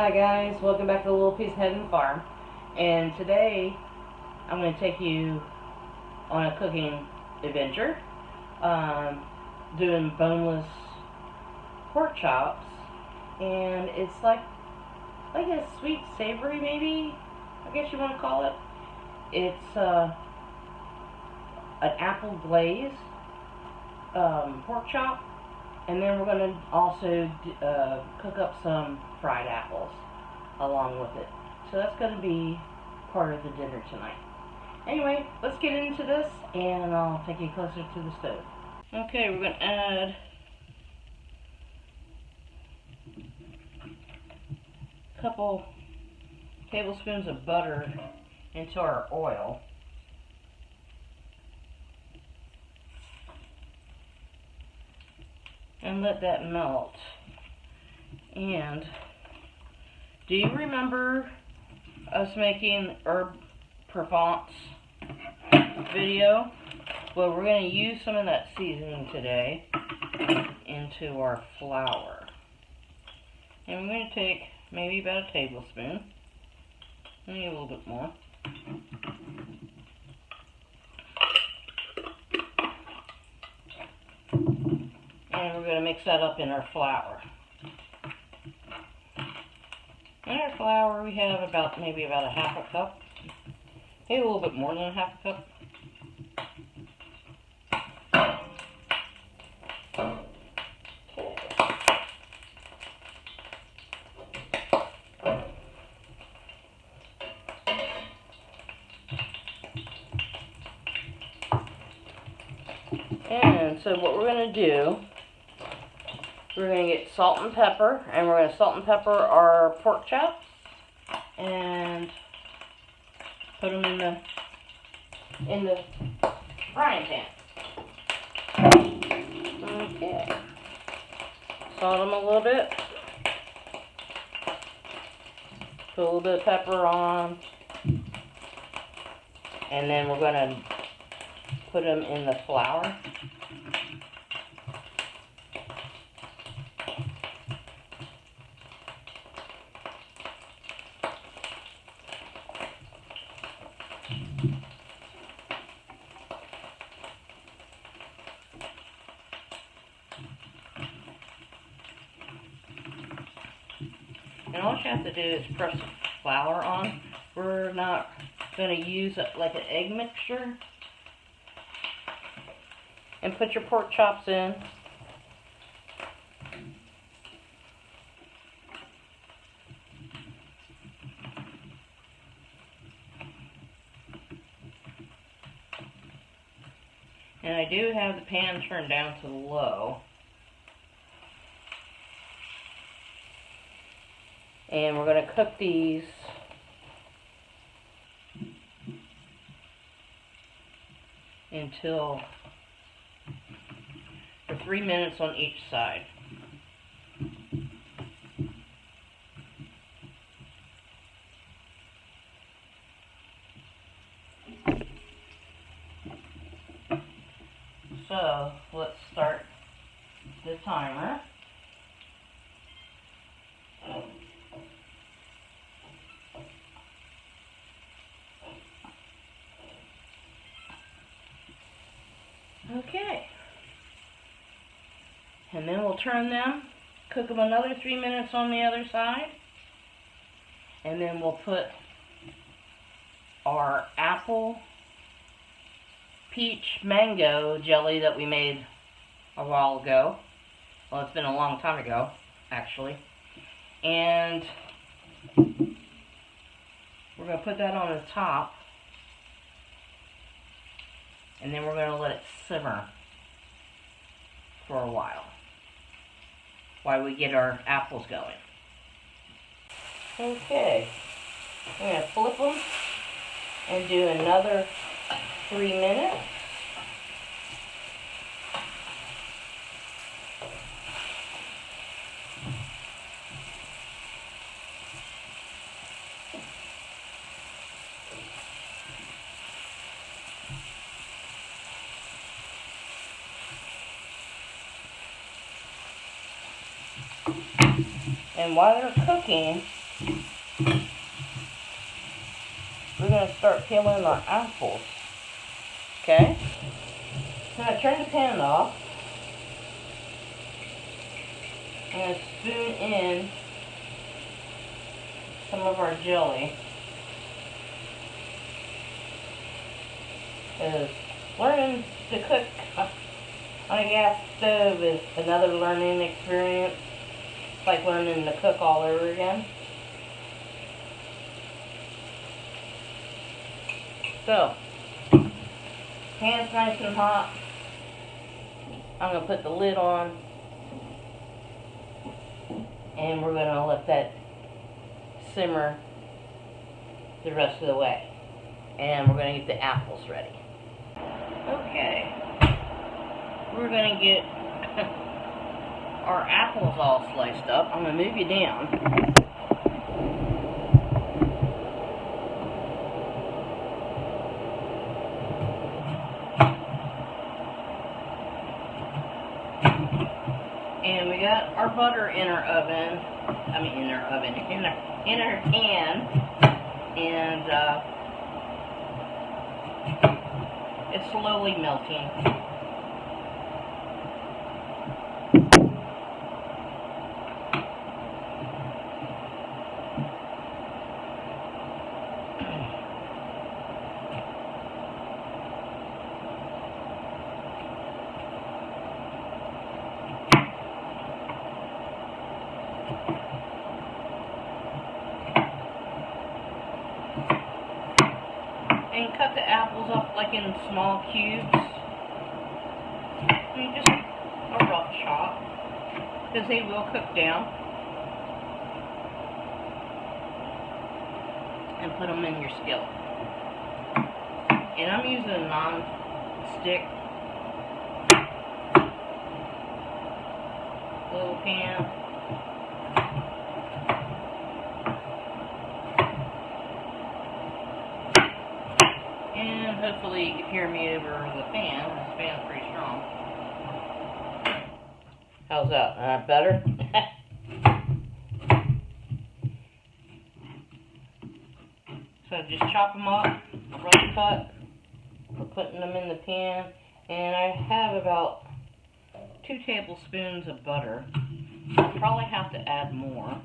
Hi guys, welcome back to the Little Piece of Heaven Farm. And today I'm going to take you on a cooking adventure, doing boneless pork chops, and it's like a sweet savory, maybe I guess you want to call it. It's an apple glaze pork chop. And then we're going to also cook up some fried apples along with it. So that's going to be part of the dinner tonight. Anyway, let's get into this and I'll take you closer to the stove. Okay, we're going to add a couple tablespoons of butter into our oil. And let that melt. And do you remember us making herb Provence video? Well, we're going to use some of that seasoning today into our flour. And we're going to take maybe about a tablespoon, maybe a little bit more. And we're going to mix that up in our flour. In our flour we have maybe about a half a cup. Maybe a little bit more than a half a cup. And so what we're going to do, we're going to get salt and pepper, and we're going to salt and pepper our pork chops and put them in the frying pan. Okay. Salt them a little bit. Put a little bit of pepper on. And then we're going to put them in the flour. And all you have to do is press the flour on. We're not going to use like an egg mixture. And put your pork chops in. And I do have the pan turned down to low. And we're going to cook these until for 3 minutes on each side. So let's start the timer. Okay. And then we'll turn them, cook them another 3 minutes on the other side. And then we'll put our apple peach mango jelly that we made a while ago. Well, it's been a long time ago, actually. And we're going to put that on the top. And then we're going to let it simmer for a while we get our apples going. Okay, I'm going to flip them and do another 3 minutes. And while they're cooking, we're going to start peeling our apples. Okay? So I turn the pan off. I'm going to spoon in some of our jelly. Because learning to cook on a gas stove is another learning experience. It's like learning to cook all over again. So, pan's nice and hot. I'm going to put the lid on. And we're going to let that simmer the rest of the way. And we're going to get the apples ready. Okay. We're going to get our apples all sliced up. I'm going to move you down. And we got our butter in our oven. In our pan. And it's slowly melting. And cut the apples up like in small cubes. And just a rough chop, because they will cook down. And put them in your skillet. And I'm using a non-stick little pan. And hopefully you can hear me over the fan. This fan's pretty strong. How's that? Better? So just chop them up, rough cut. We're putting them in the pan. And I have about 2 tablespoons of butter. I'll probably have to add more.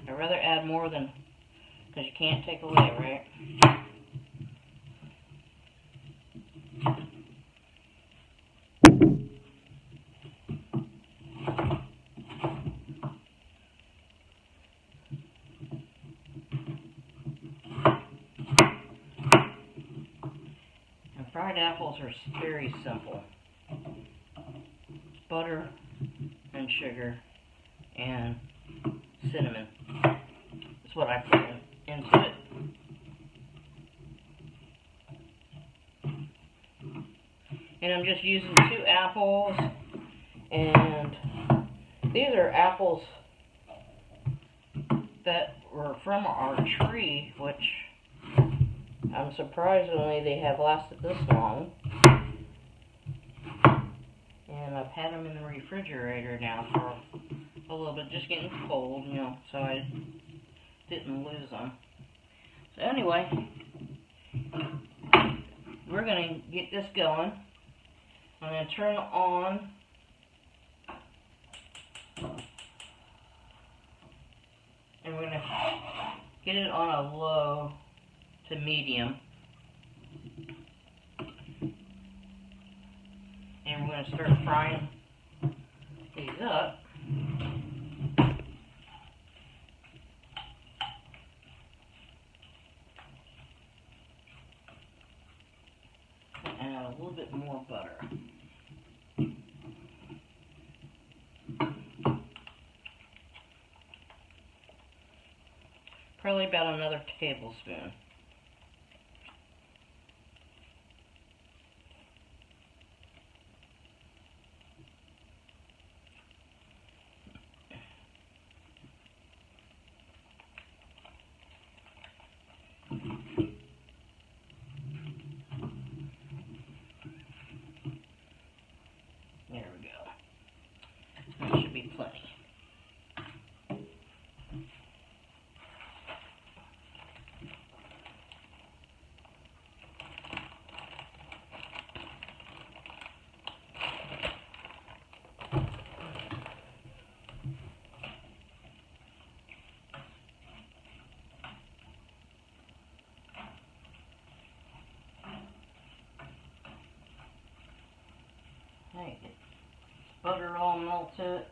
I'd rather add more than, because you can't take away, right? And fried apples are very simple. Butter and sugar and cinnamon. That's what I put into it. And I'm just using 2 apples, and these are apples that were from our tree, which I'm surprisingly they have lasted this long. And I've had them in the refrigerator now for a little bit, just getting cold, you know, so I didn't lose them. So anyway, we're going to get this going. I'm going to turn it on. And we're going to get it on a low to medium. And we're going to start frying these up. And add a little bit more butter. Probably about another tablespoon. There we go. Okay, get butter all melted.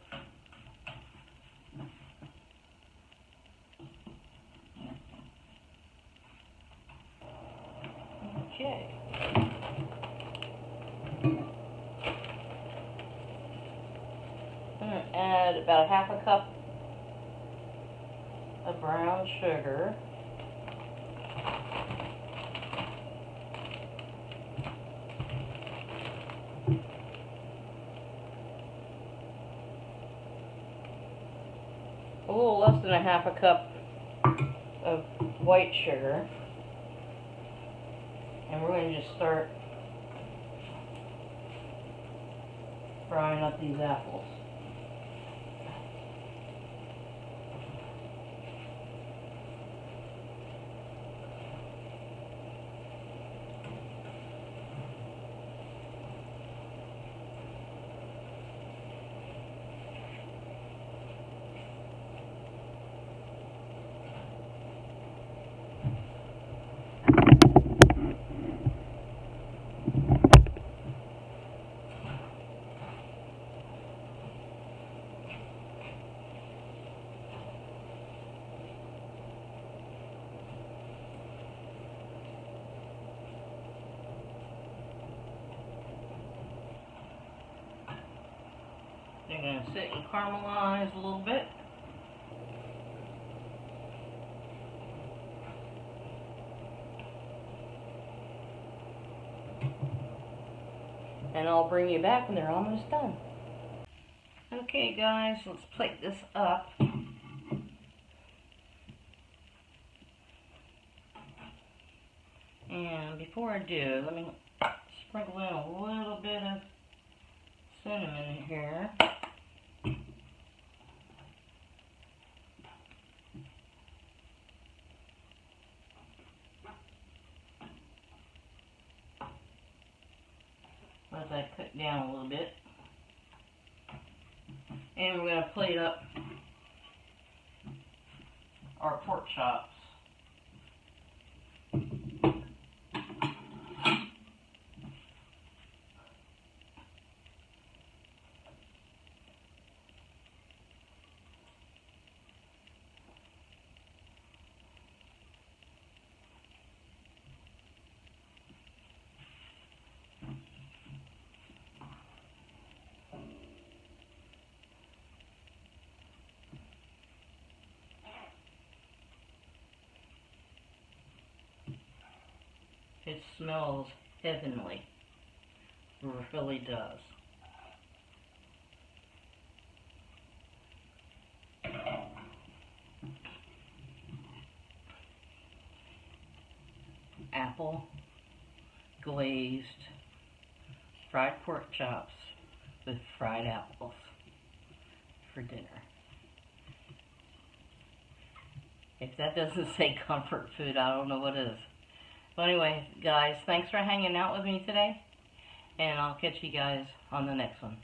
Okay. I'm going to add about 1/2 cup of brown sugar. A little less than 1/2 cup of white sugar. And we're going to just start frying up these apples. They're going to sit and caramelize a little bit. And I'll bring you back when they're almost done. Okay guys, let's plate this up. And before I do, let me sprinkle in a little bit of cinnamon here. As I cook down a little bit. And we're going to plate up our pork chops. It smells heavenly. It really does. Apple glazed fried pork chops with fried apples for dinner. If that doesn't say comfort food, I don't know what is. Well, anyway, guys, thanks for hanging out with me today, and I'll catch you guys on the next one.